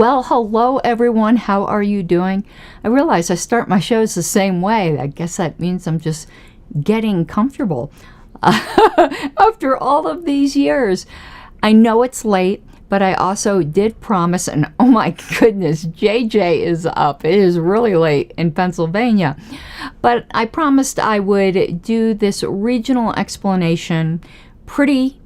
Well, hello everyone. How are you doing? I realize I start my shows the same way. I guess that means I'm just getting comfortable after all of these years. I know it's late, but I also did promise, and oh my goodness, JJ is up. It is really late in Pennsylvania. But I promised I would do this regional explanation pretty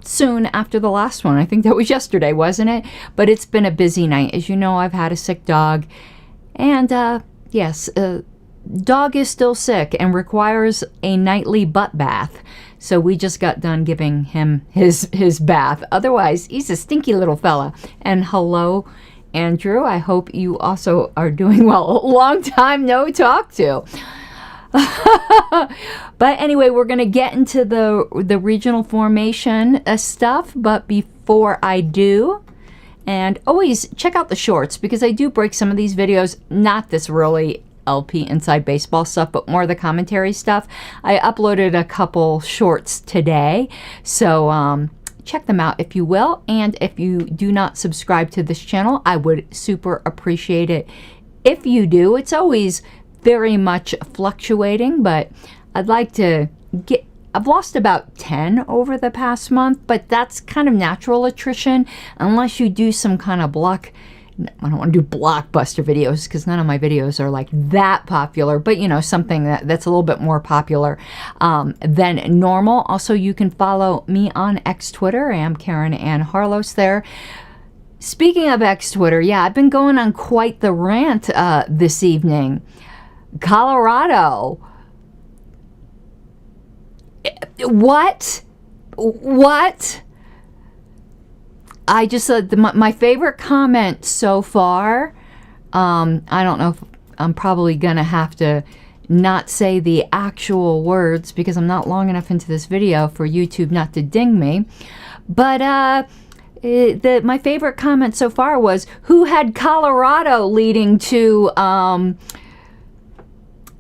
soon after the last one. I think that was yesterday, wasn't it? But it's been a busy night. As you know, I've had a sick dog. And yes, dog is still sick and requires a nightly butt bath. So we just got done giving him his bath. Otherwise, he's a stinky little fella. And hello, Andrew. I hope you also are doing well. Long time no talk to. But anyway, we're going to get into the regional formation stuff. But before I do, and always check out the shorts, because I do break some of these videos, not this really LP inside baseball stuff, but more the commentary stuff. I uploaded a couple shorts today, so check them out if you will. And if you do not subscribe to this channel, I would super appreciate it if you do. It's always very much fluctuating, but I'd like to get, I've lost about 10 over the past month, but that's kind of natural attrition unless you do some kind of I don't want to do blockbuster videos, because none of my videos are like that popular, but you know, something that's a little bit more popular than normal. Also, you can follow me on X Twitter. I am Karen Ann Harlos there. Speaking of X Twitter, yeah, I've been going on quite the rant this evening. Colorado. What? I just said my favorite comment so far. I don't know if I'm probably gonna have to not say the actual words because I'm not long enough into this video for YouTube not to ding me. But my favorite comment so far was, who had Colorado leading to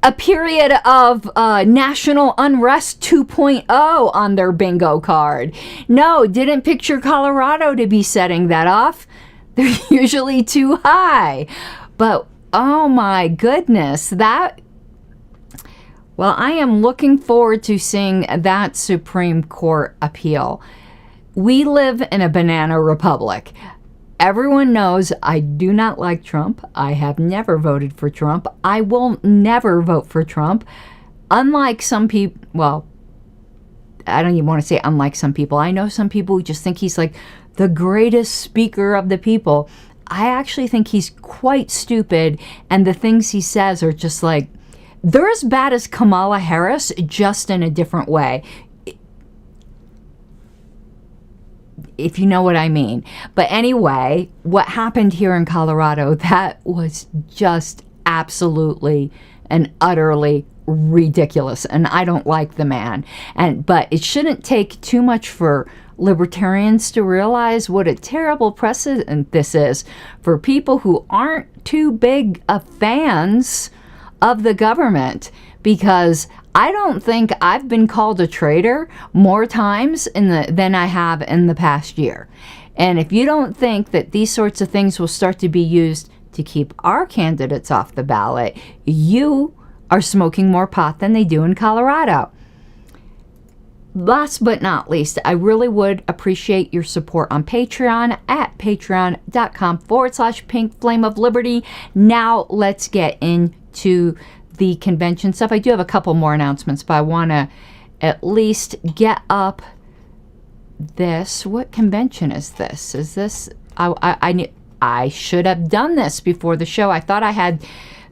a period of national unrest 2.0 on their bingo card. No, didn't picture Colorado to be setting that off. They're usually too high. But oh my goodness, well, I am looking forward to seeing that Supreme Court appeal. We live in a banana republic. Everyone knows I do not like Trump. I have never voted for Trump. I will never vote for Trump. Unlike some people, well, I don't even want to say unlike some people. I know some people who just think he's like the greatest speaker of the people. I actually think he's quite stupid, and the things he says are just like, they're as bad as Kamala Harris, just in a different way, if you know what I mean. But anyway, what happened here in Colorado, that was just absolutely and utterly ridiculous, and I don't like the man. But it shouldn't take too much for libertarians to realize what a terrible precedent this is for people who aren't too big of fans of the government, because I don't think I've been called a traitor more times than I have in the past year. And if you don't think that these sorts of things will start to be used to keep our candidates off the ballot, you are smoking more pot than they do in Colorado. Last but not least, I really would appreciate your support on Patreon at patreon.com/Pink Flame of Liberty. Now let's get into the convention stuff. I do have a couple more announcements, but I want to at least get up this. What convention is this? Is this, I should have done this before the show. I thought I had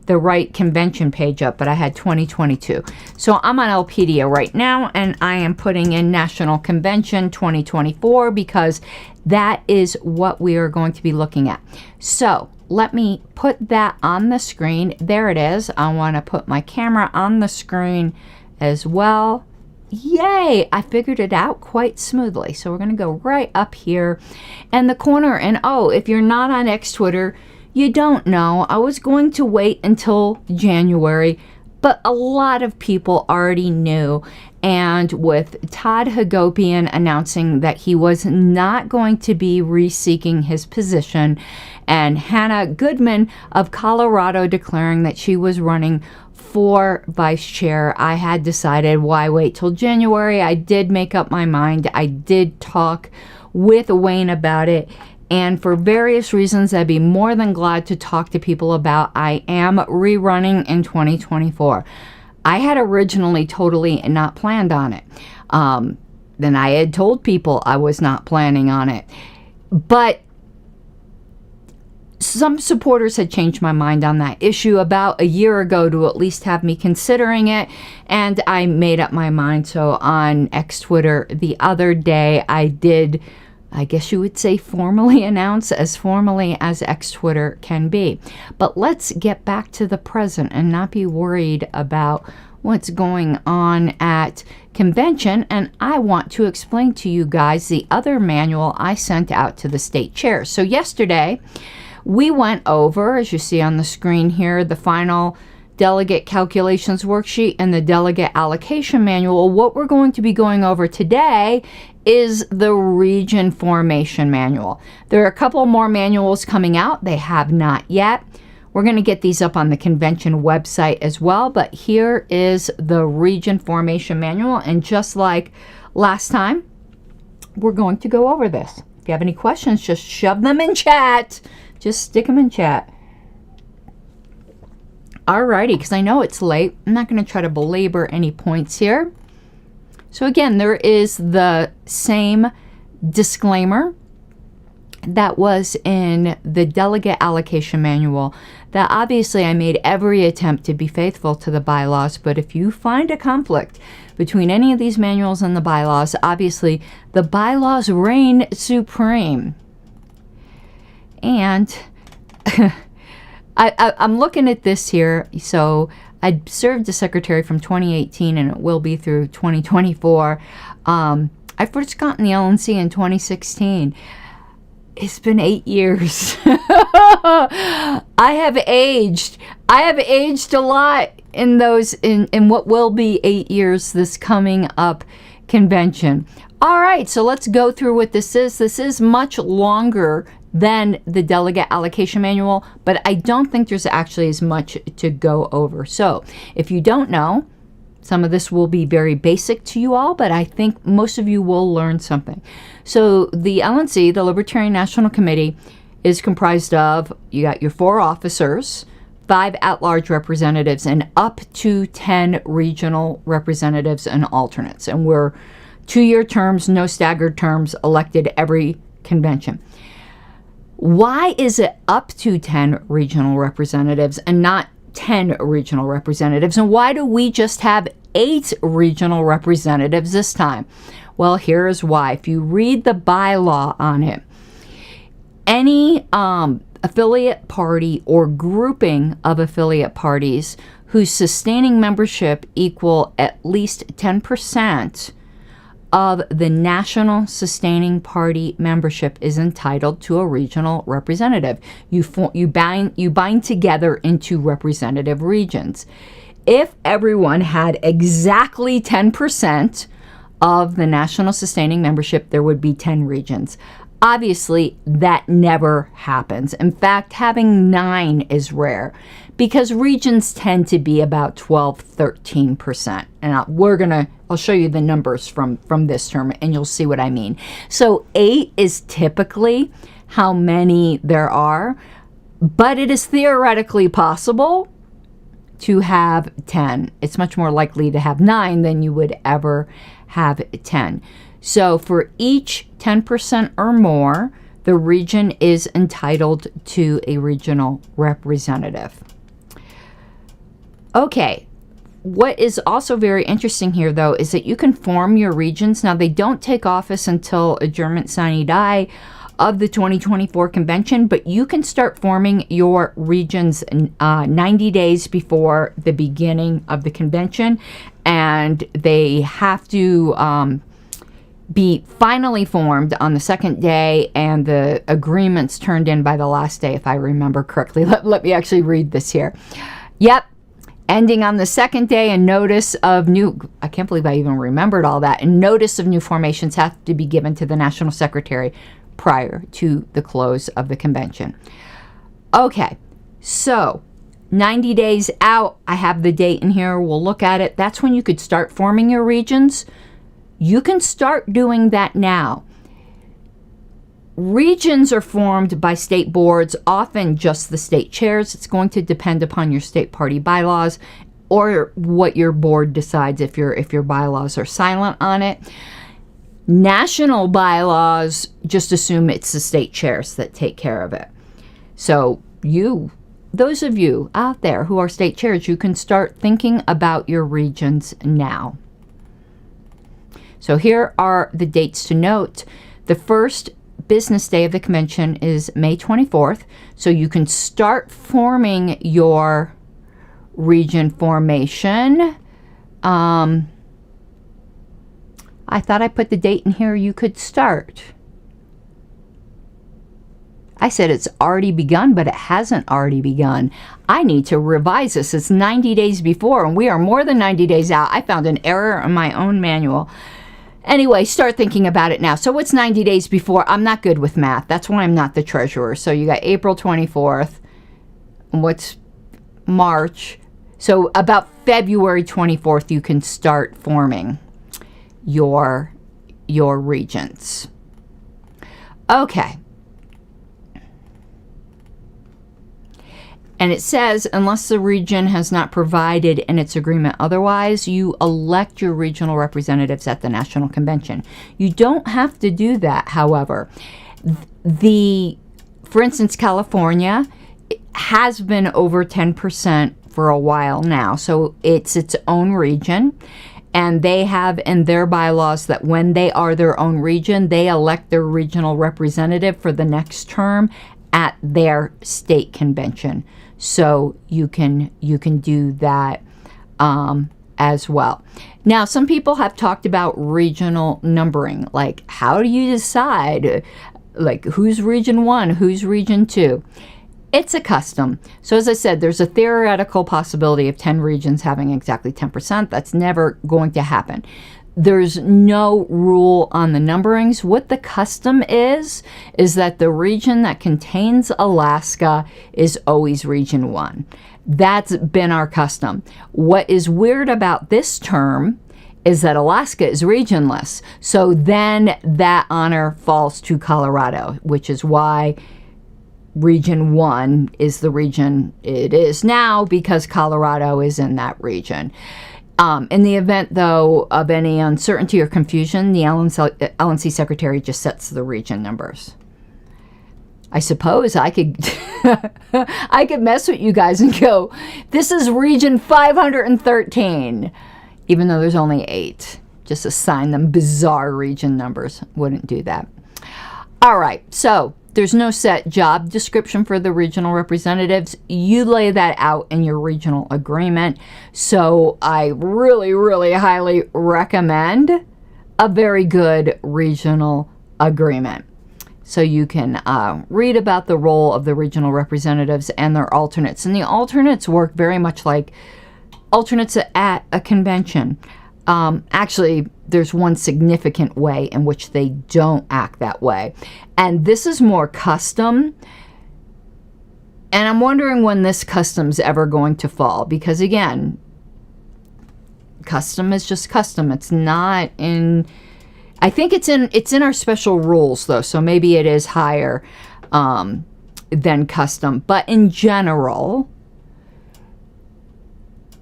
the right convention page up, but I had 2022. So I'm on Lpedia right now, and I am putting in National Convention 2024 because that is what we are going to be looking at. So let me put that on the screen. There it is. I want to put my camera on the screen as well. Yay! I figured it out quite smoothly. So we're going to go right up here in the corner. And oh, if you're not on X Twitter, you don't know, I was going to wait until January, but a lot of people already knew. And with Todd Hagopian announcing that he was not going to be reseeking his position, and Hannah Goodman of Colorado declaring that she was running for vice chair, I had decided, why wait till January? I did make up my mind. I did talk with Wayne about it. And for various reasons I'd be more than glad to talk to people about, I am rerunning in 2024. I had originally totally not planned on it. Then I had told people I was not planning on it. But some supporters had changed my mind on that issue about a year ago to at least have me considering it, and I made up my mind. So on X Twitter the other day, I did, I guess you would say, formally announce, as formally as X Twitter can be. But let's get back to the present and not be worried about what's going on at convention. And I want to explain to you guys the other manual I sent out to the state chairs. So yesterday, we went over, as you see on the screen here, the final delegate calculations worksheet and the delegate allocation manual. What we're going to be going over today is the region formation manual. There are a couple more manuals coming out. They have not yet. We're going to get these up on the convention website as well, but here is the region formation manual. And just like last time, we're going to go over this. If you have any questions, just shove them in chat. Just stick them in chat. Alrighty, because I know it's late. I'm not going to try to belabor any points here. So again, there is the same disclaimer that was in the delegate allocation manual, that obviously I made every attempt to be faithful to the bylaws, but if you find a conflict between any of these manuals and the bylaws, obviously the bylaws reign supreme. And I'm looking at this here. So I served as secretary from 2018, and it will be through 2024. I first got in the LNC in 2016. It's been 8 years. I have aged. I have aged a lot in those, in what will be 8 years this coming up convention. All right, so let's go through what this is. This is much longer than the delegate allocation manual, but I don't think there's actually as much to go over. So if you don't know, some of this will be very basic to you all, but I think most of you will learn something. So the LNC, the Libertarian National Committee, is comprised of, you got your 4 officers, 5 at-large representatives, and up to 10 regional representatives and alternates. And we're 2-year terms, no staggered terms, elected every convention. Why is it up to 10 regional representatives and not 10 regional representatives? And why do we just have 8 regional representatives this time? Well, here is why. If you read the bylaw on it, any affiliate party or grouping of affiliate parties whose sustaining membership equal at least 10% of the national sustaining party membership is entitled to a regional representative. You bind together into representative regions. If everyone had exactly 10% of the national sustaining membership, there would be 10 regions. Obviously, that never happens. In fact, having 9 is rare because regions tend to be about 12-13%. And I'll show you the numbers from this term and you'll see what I mean. So 8 is typically how many there are, but it is theoretically possible to have 10. It's much more likely to have 9 than you would ever have 10. So for each 10% or more, the region is entitled to a regional representative. Okay, what is also very interesting here, though, is that you can form your regions. Now, they don't take office until adjournment sine die of the 2024 convention, but you can start forming your regions 90 days before the beginning of the convention, and they have to be finally formed on the second day, and the agreements turned in by the last day, if I remember correctly. Let me actually read this here. Yep. Ending on the second day, a notice of new, I can't believe I even remembered all that, a notice of new formations have to be given to the National Secretary prior to the close of the convention. Okay, so 90 days out, I have the date in here, we'll look at it. That's when you could start forming your regions. You can start doing that now. Regions are formed by state boards, often just the state chairs. It's going to depend upon your state party bylaws or what your board decides if your bylaws are silent on it. National bylaws just assume it's the state chairs that take care of it. So those of you out there who are state chairs, you can start thinking about your regions now. So here are the dates to note. The first business day of the convention is May 24th, so you can start forming your region formation. I thought I put the date in here you could start. I said it's already begun, but it hasn't already begun. I need to revise this. It's 90 days before, and we are more than 90 days out. I found an error in my own manual. Anyway, start thinking about it now. So what's 90 days before? I'm not good with math. That's why I'm not the treasurer. So you got April 24th. What's March? So about February 24th, you can start forming your regions. Okay. And it says, unless the region has not provided in its agreement otherwise, you elect your regional representatives at the National Convention. You don't have to do that, however. For instance, California has been over 10% for a while now, so it's its own region. And they have in their bylaws that when they are their own region, they elect their regional representative for the next term at their state convention. So you can do that as well. Now, some people have talked about regional numbering. Like, how do you decide, like, who's region 1, who's region 2? It's a custom. So as I said, there's a theoretical possibility of 10 regions having exactly 10%. That's never going to happen. There's no rule on the numberings. What the custom is that the region that contains Alaska is always region 1. That's been our custom. What is weird about this term is that Alaska is regionless. So then that honor falls to Colorado, which is why region 1 is the region it is now, because Colorado is in that region. In the event, though, of any uncertainty or confusion, the LNC secretary just sets the region numbers. I suppose I could I could mess with you guys and go, this is region 513, even though there's only 8. Just assign them bizarre region numbers. Wouldn't do that. All right, so there's no set job description for the regional representatives. You lay that out in your regional agreement. So I really, really highly recommend a very good regional agreement. So you can read about the role of the regional representatives and their alternates. And the alternates work very much like alternates at a convention. Actually, there's one significant way in which they don't act that way. And this is more custom. And I'm wondering when this custom's ever going to fall. Because again, custom is just custom. It's not in... I think it's in our special rules, though. So maybe it is higher than custom. But in general,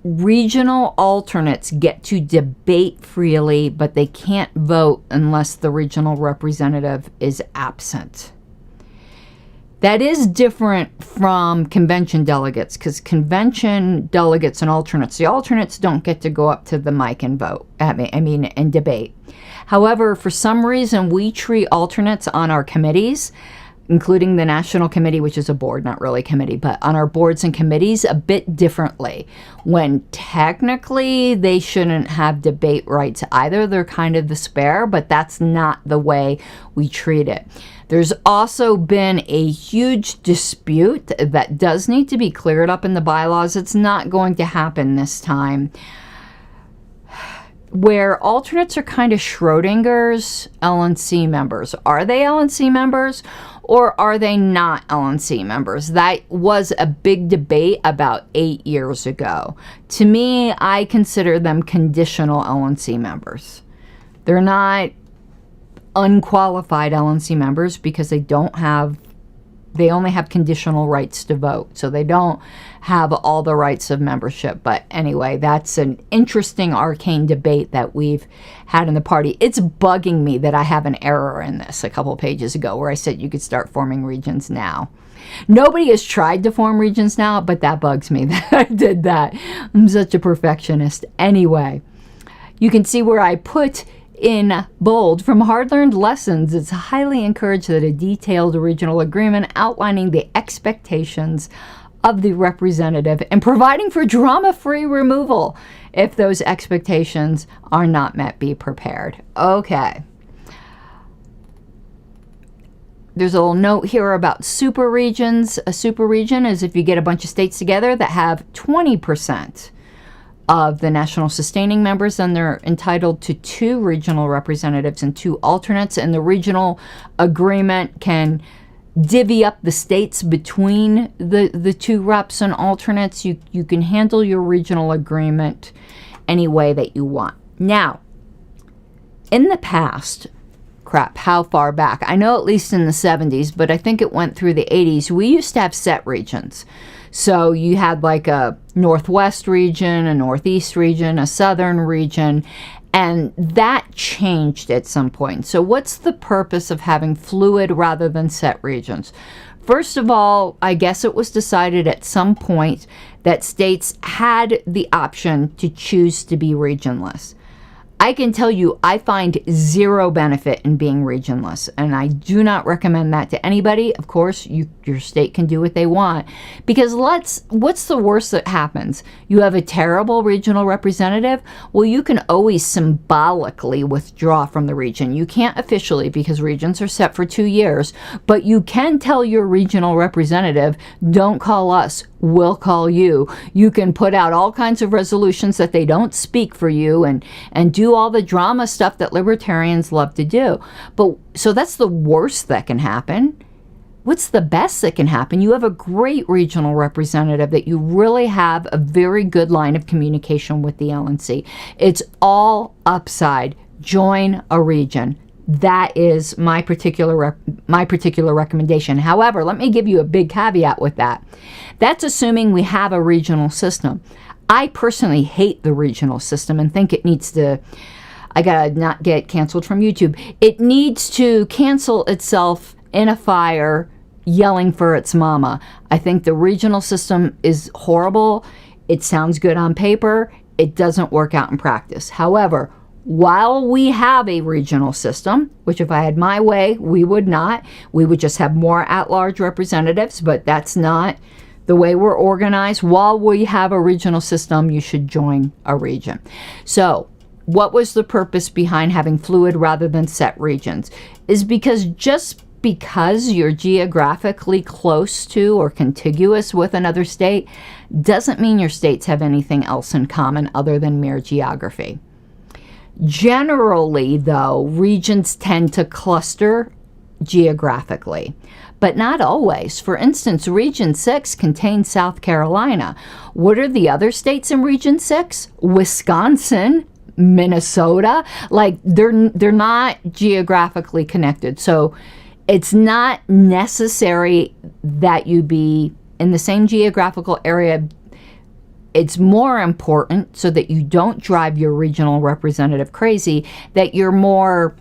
regional alternates get to debate freely, but they can't vote unless the regional representative is absent. That is different from convention delegates, because convention delegates and alternates, the alternates don't get to go up to the mic and vote, and debate. However, for some reason, we treat alternates on our committees including the National Committee, which is a board, not really a committee, but on our boards and committees a bit differently, when technically they shouldn't have debate rights either. They're kind of the spare, but that's not the way we treat it. There's also been a huge dispute that does need to be cleared up in the bylaws. It's not going to happen this time, where alternates are kind of Schrodinger's LNC members. Are they LNC members or are they not LNC members? That was a big debate about 8 years ago. To me, I consider them conditional LNC members. They're not unqualified LNC members because they only have conditional rights to vote. So they don't have all the rights of membership. But anyway, that's an interesting arcane debate that we've had in the party. It's bugging me that I have an error in this a couple pages ago where I said you could start forming regions now. Nobody has tried to form regions now, but that bugs me that I did that. I'm such a perfectionist. Anyway, you can see where I put in bold, from hard-learned lessons, it's highly encouraged that a detailed regional agreement outlining the expectations of the representative and providing for drama-free removal if those expectations are not met be prepared. Okay. There's a little note here about super regions. A super region is if you get a bunch of states together that have 20% of the national sustaining members, then they're entitled to 2 regional representatives and 2 alternates, and the regional agreement can divvy up the states between the 2 reps and alternates. You can handle your regional agreement any way that you want. Now, in the past, how far back? I know at least in the 70s, but I think it went through the 80s. We used to have set regions. So you had like a Northwest region, a Northeast region, a Southern region, and that changed at some point. So what's the purpose of having fluid rather than set regions? First of all, I guess it was decided at some point that states had the option to choose to be regionless. I can tell you I find 0 benefit in being regionless, and I do not recommend that to anybody. Of course, your state can do what they want, because what's the worst that happens? You have a terrible regional representative? Well, you can always symbolically withdraw from the region. You can't officially because regions are set for 2 years, but you can tell your regional representative, don't call us, we'll call you. You can put out all kinds of resolutions that they don't speak for you and do all the drama stuff that libertarians love to do. But so that's the worst that can happen. What's the best that can happen? You have a great regional representative that you really have a very good line of communication with the LNC. It's all upside. Join a region. That is my particular recommendation. However, let me give you a big caveat with that. That's assuming we have a regional system. I personally hate the regional system and think it needs to, I gotta not get canceled from YouTube. It needs to cancel itself in a fire yelling for its mama. I think the regional system is horrible. It sounds good on paper. It doesn't work out in practice. However, while we have a regional system, which if I had my way, we would not. We would just have more at-large representatives, but that's not the way we're organized. While we have a regional system, you should join a region. So what was the purpose behind having fluid rather than set regions? Is because just because you're geographically close to or contiguous with another state doesn't mean your states have anything else in common other than mere geography. Generally, though, regions tend to cluster geographically, but not always. For instance, Region 6 contains South Carolina. What are the other states in Region 6? Wisconsin, Minnesota. Like, they're not geographically connected. So it's not necessary that you be in the same geographical area. It's more important, so that you don't drive your regional representative crazy, that you're more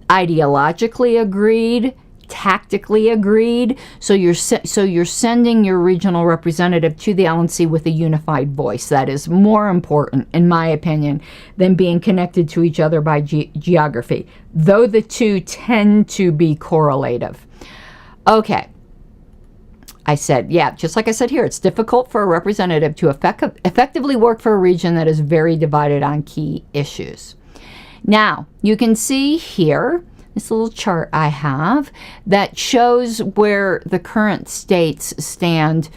ideologically agreed, tactically agreed. So you're sending your regional representative to the LNC with a unified voice. That is more important, in my opinion, than being connected to each other by geography, though the two tend to be correlative. Okay. I said, yeah, just like I said here, it's difficult for a representative to effectively work for a region that is very divided on key issues. Now, you can see here, this little chart I have that shows where the current states stand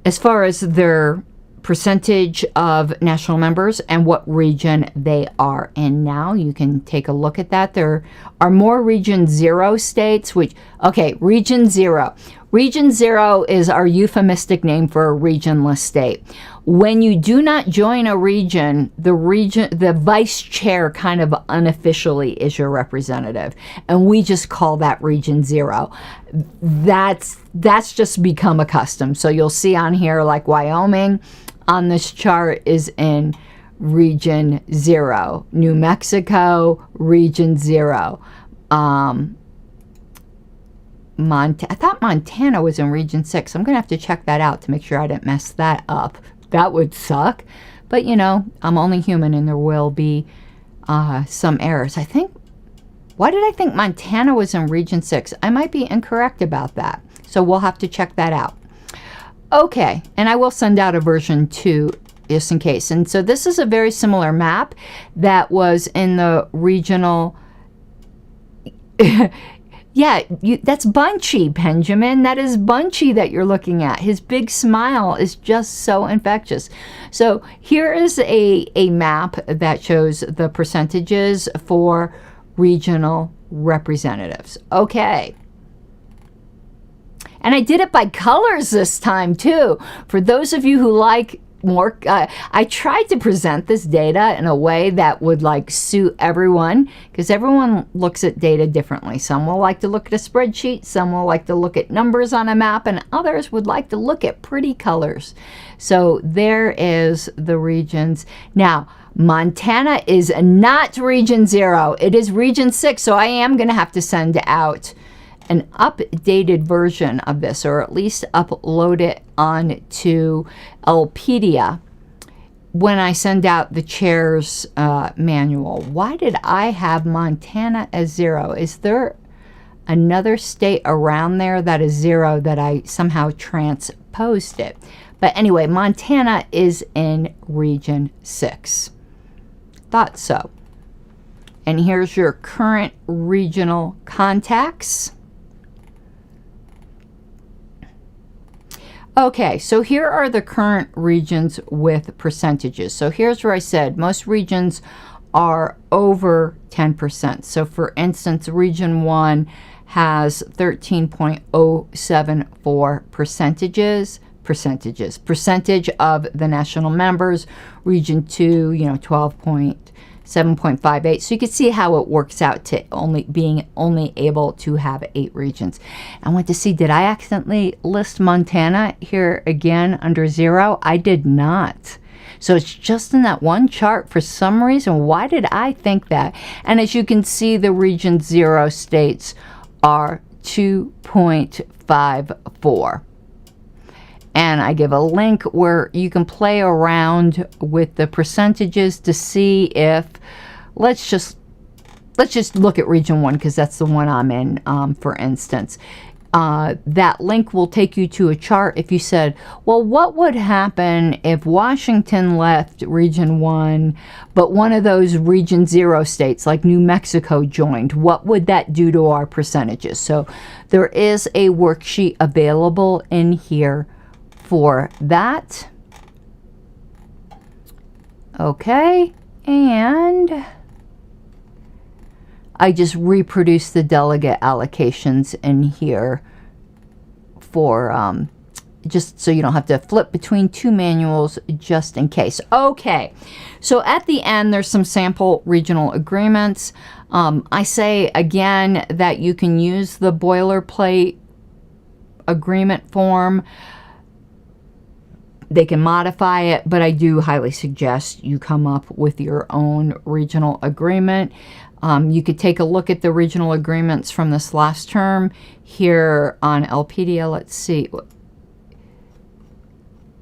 as far as their percentage of national members and what region they are in now. You can take a look at that. There are more Region 0 states, which, okay, Region 0. Region 0 is our euphemistic name for a regionless state. When you do not join a region, the vice chair kind of unofficially is your representative, and we just call that Region 0. That's just become a custom. So you'll see on here, like Wyoming on this chart is in Region 0. New Mexico, Region 0. I thought Montana was in Region 6. I'm going to have to check that out to make sure I didn't mess that up. That would suck. But, you know, I'm only human and there will be some errors. Why did I think Montana was in Region 6? I might be incorrect about that. So we'll have to check that out. Okay, and I will send out a version 2 just in case. And so this is a very similar map that was in the regional... Yeah, that's Bunchy, Benjamin. That is Bunchy that you're looking at. His big smile is just so infectious. So here is a map that shows the percentages for regional representatives. Okay. And I did it by colors this time, too. For those of you who like more, I tried to present this data in a way that would like suit everyone, because everyone looks at data differently. Some will like to look at a spreadsheet, some will like to look at numbers on a map, and others would like to look at pretty colors. So there is the regions. Now, Montana is not Region 0. It is Region 6, so I am going to have to send out an updated version of this, or at least upload it onto Elpedia when I send out the chair's manual. Why did I have Montana as 0? Is there another state around there that is 0 that I somehow transposed it? But anyway, Montana is in Region 6. Thought so. And here's your current regional contacts. Okay, so here are the current regions with percentages. So here's where I said most regions are over 10%. So for instance, Region 1 has 13.074 percentage of the national members. Region 2, 12.758. So you can see how it works out to being only able to have 8 regions. I went to see, did I accidentally list Montana here again under 0? I did not. So it's just in that one chart for some reason. Why did I think that? And as you can see, the Region 0 states are 2.54. And I give a link where you can play around with the percentages to see if, let's just look at Region 1 because that's the one I'm in, for instance. That link will take you to a chart. If you said, well, what would happen if Washington left Region 1, but one of those Region 0 states like New Mexico joined, what would that do to our percentages? So there is a worksheet available in here for that. Okay, and I just reproduced the delegate allocations in here for just so you don't have to flip between 2 manuals just in case. Okay, so at the end there's some sample regional agreements. I say again that you can use the boilerplate agreement form. They can modify it, but I do highly suggest you come up with your own regional agreement. You could take a look at the regional agreements from this last term here on Elpedia. Let's see.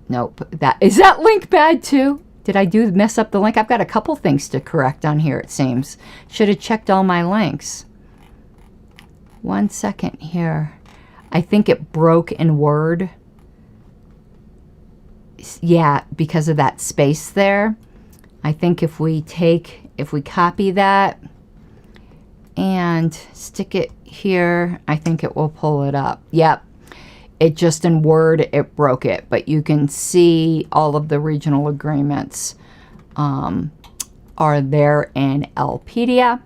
Nope. Is that link bad too? Did I mess up the link? I've got a couple things to correct on here, it seems. Should have checked all my links. 1 second here. I think it broke in Word. Yeah, because of that space there. I think if we copy that and stick it here, I think it will pull it up. Yep. It just in Word, it broke it. But you can see all of the regional agreements are there in Elpedia.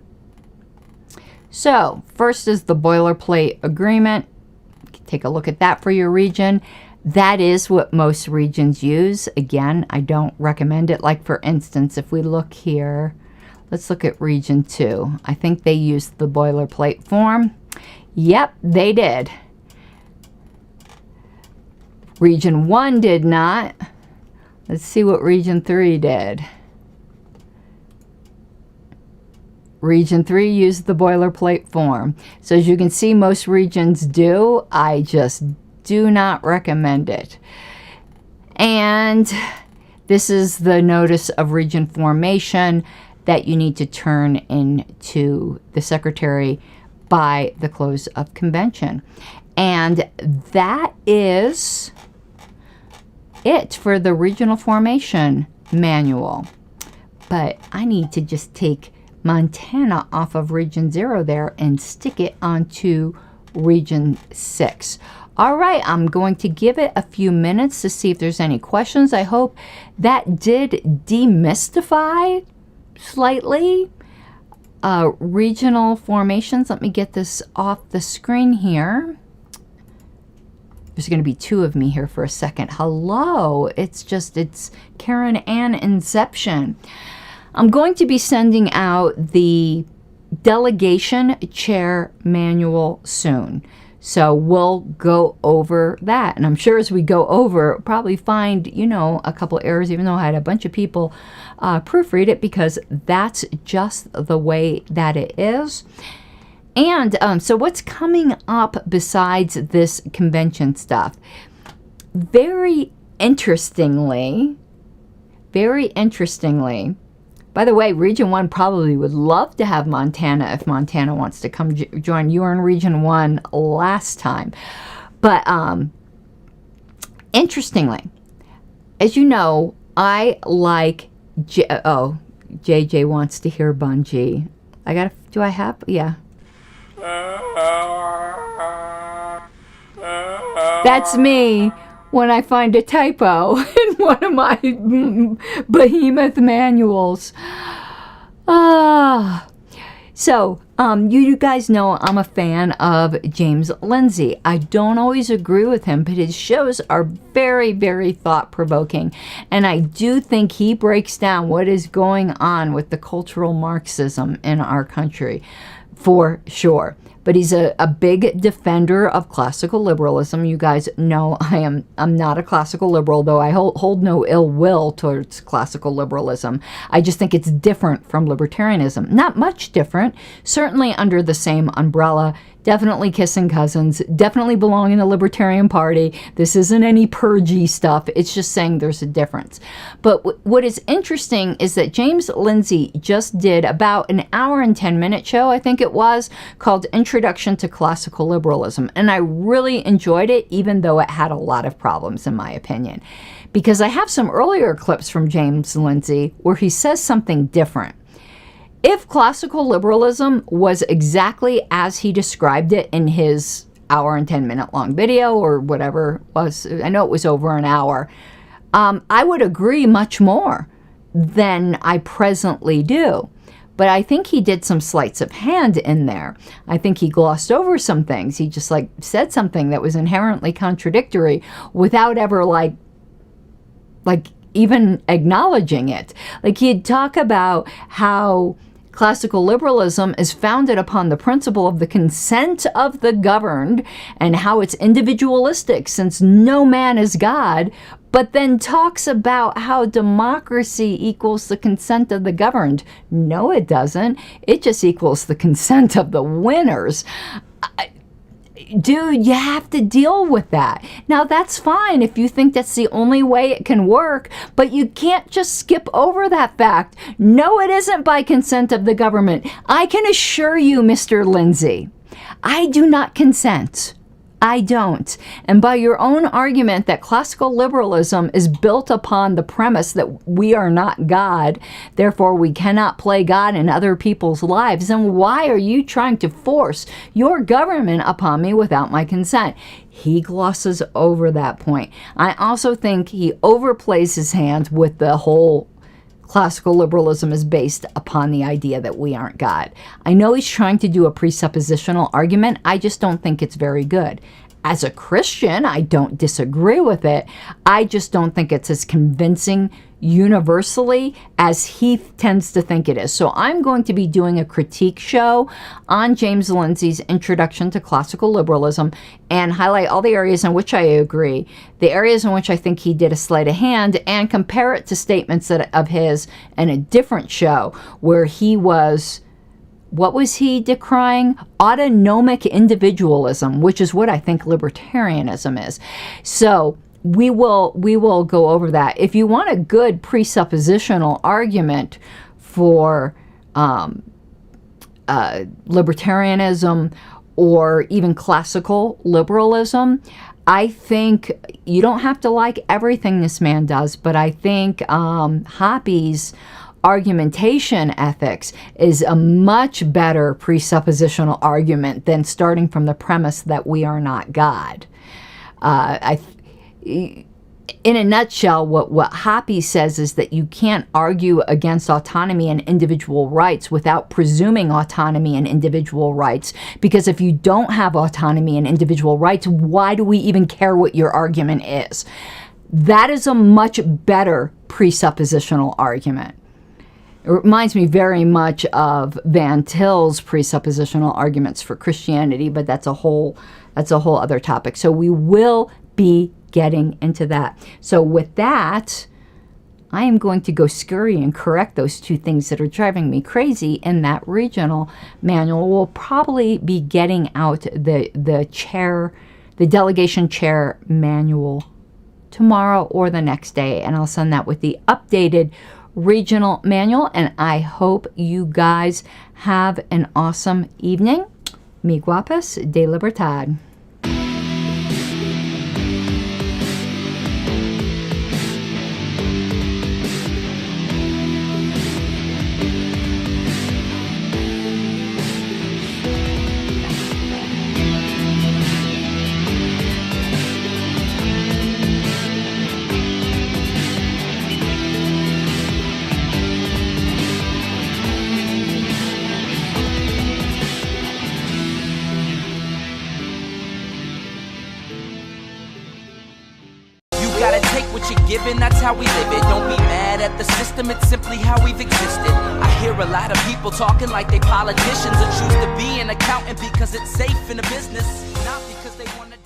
So first is the boilerplate agreement. Take a look at that for your region. That is what most regions use. Again, I don't recommend it. Like for instance, if we look here, let's look at region 2. I think they used the boilerplate form. Yep, they did. Region 1 did not. Let's see what region 3 did. Region 3 used the boilerplate form. So as you can see, most regions do. I just do not recommend it. And this is the notice of region formation that you need to turn into the secretary by the close of convention. And that is it for the regional formation manual. But I need to just take Montana off of region 0 there and stick it onto region 6. All right, I'm going to give it a few minutes to see if there's any questions. I hope that did demystify slightly regional formations. Let me get this off the screen here. There's going to be 2 of me here for a second. Hello, it's Karen Ann Inception. I'm going to be sending out the delegation chair manual soon. So we'll go over that. And I'm sure as we go over, probably find, a couple errors, even though I had a bunch of people proofread it, because that's just the way that it is. And so what's coming up besides this convention stuff? Very interestingly, by the way, Region 1 probably would love to have Montana if Montana wants to come join. You were in Region 1 last time. But interestingly, as you know, I like... JJ wants to hear Bungie. Do I have? Yeah. That's me when I find a typo in one of my behemoth manuals. So, you guys know I'm a fan of James Lindsay. I don't always agree with him, but his shows are very, very thought-provoking. And I do think he breaks down what is going on with the cultural Marxism in our country, for sure. But he's a big defender of classical liberalism. You guys know I'm not a classical liberal, though I hold no ill will towards classical liberalism. I just think it's different from libertarianism. Not much different, certainly under the same umbrella. Definitely kissing cousins, definitely belong in the Libertarian Party. This isn't any purgy stuff. It's just saying there's a difference. But what is interesting is that James Lindsay just did about an hour and 10-minute show, I think it was, called Introduction to Classical Liberalism. And I really enjoyed it, even though it had a lot of problems, in my opinion. Because I have some earlier clips from James Lindsay where he says something different. If classical liberalism was exactly as he described it in his hour and 10-minute long video or whatever it was, I know it was over an hour, I would agree much more than I presently do. But I think he did some sleights of hand in there. I think he glossed over some things. He just said something that was inherently contradictory without ever even acknowledging it. He'd talk about how classical liberalism is founded upon the principle of the consent of the governed and how it's individualistic since no man is God, but then talks about how democracy equals the consent of the governed. No, it doesn't. It just equals the consent of the winners. Dude, you have to deal with that. Now, that's fine if you think that's the only way it can work, but you can't just skip over that fact. No, it isn't by consent of the government. I can assure you, Mr. Lindsay, I do not consent. I don't. And by your own argument that classical liberalism is built upon the premise that we are not God, therefore we cannot play God in other people's lives, then why are you trying to force your government upon me without my consent? He glosses over that point. I also think he overplays his hand with the whole classical liberalism is based upon the idea that we aren't God. I know he's trying to do a presuppositional argument. I just don't think it's very good. As a Christian, I don't disagree with it. I just don't think it's as convincing universally as he tends to think it is. So I'm going to be doing a critique show on James Lindsay's Introduction to Classical Liberalism and highlight all the areas in which I agree, the areas in which I think he did a sleight of hand, and compare it to statements of his in a different show where he was, what was he decrying? Autonomic individualism, which is what I think libertarianism is. So we will go over that. If you want a good presuppositional argument for libertarianism or even classical liberalism, I think you don't have to like everything this man does, but I think Hoppy's argumentation ethics is a much better presuppositional argument than starting from the premise that we are not God. In a nutshell, what Hoppy says is that you can't argue against autonomy and individual rights without presuming autonomy and individual rights, because if you don't have autonomy and individual rights, why do we even care what your argument is? That is a much better presuppositional argument. It reminds me very much of Van Til's presuppositional arguments for Christianity, but that's a whole other topic. So we will be getting into that. So with that, I am going to go scurry and correct those two things that are driving me crazy in that regional manual. We'll probably be getting out the delegation chair manual tomorrow or the next day, and I'll send that with the updated regional manual, and I hope you guys have an awesome evening. Mi guapas de libertad. Given, that's how we live it. Don't be mad at the system, it's simply how we've existed. I hear a lot of people talking like they politicians and choose to be an accountant because it's safe in a business, not because they want to